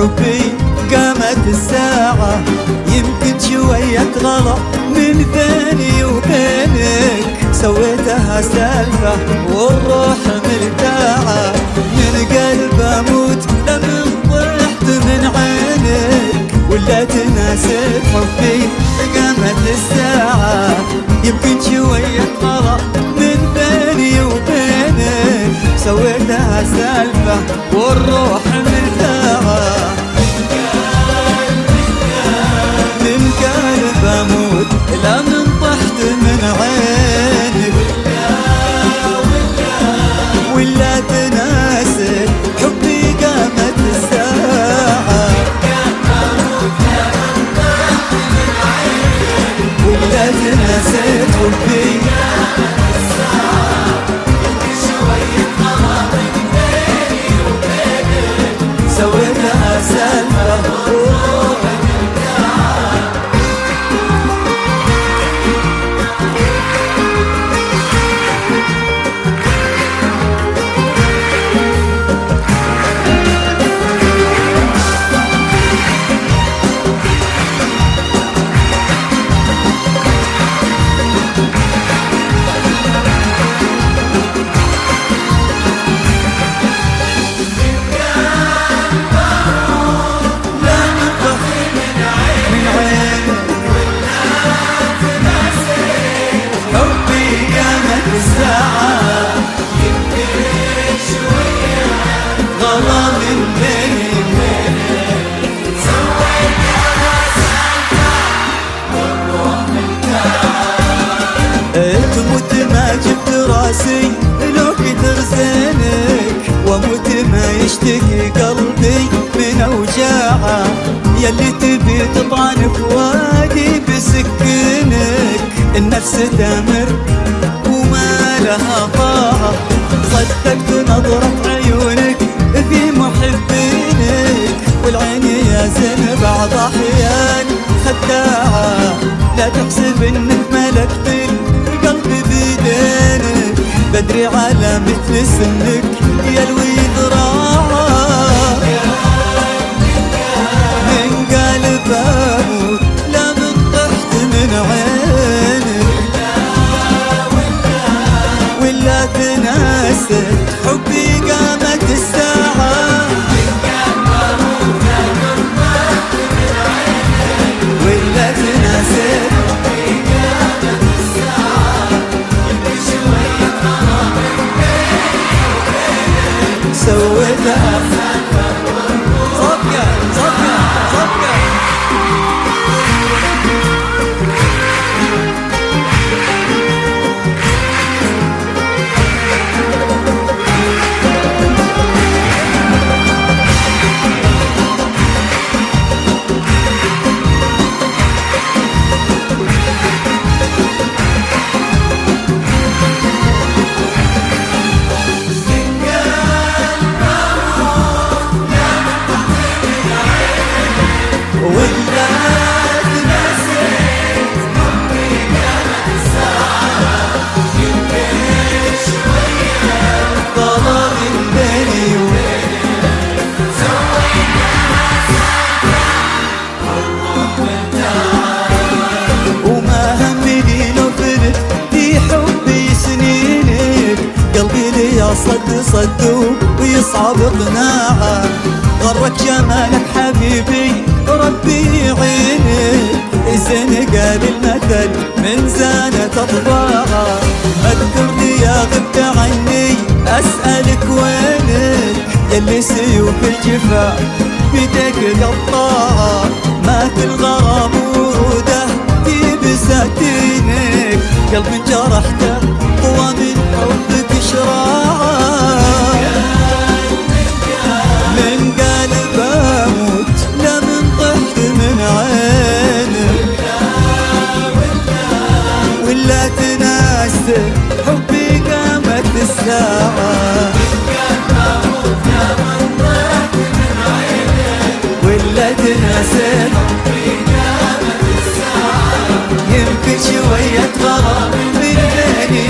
حبي قامت الساعة، يمكن شوية غلط من بيني وبينك، سويتها سالفة والروح مرتاعة، من قلب اموت لمن طحت من عينك، ولا تناسب حبي قامت الساعة، يمكن شوية غلط من بيني وبينك، سويتها سالفة والروح مرتاعة، من قلب اموت لمن طحت من عينك، ولا تناسب حبي قامت الساعة، ولا تناسب حبي سويتها سالفة. تموت ما جبت راسي لو كتر زينك، واموت ما يشتكي قلبي من اوجاعه، يلي تبي تطعن فؤادي بسكينك، النفس تمر وما لها طاعه، صدقت نظرة عيونك في محبينك، والعين يا زين بعض احيان خداعه، لا تحسب انك ملكت القلب بيدينك، بدري على مثل سنك يلوي ذراعه، من قلب اموت لا من طحت من عينك، ولا تناسب حبي قامت الساعة، ولا تناسب سويتها صفقة صفقة صفقة. صد ويصعب اقناعه، غرك جمالك حبيبي ربي يعينك، زين قال المثل من زانت اطباعه، اذكرني يا غبت عني اسالك وينك، يلي سيوف الجفا بيدك قطاعه، مات الغرام وروده في بساتينك، قلب جرحته قوى من حبك شراعه، من قلب اموت لا من طحت من عينك، ولا تناسب حبي قامت الساعة، ولا تناسب يمكن شوية غرام من بيني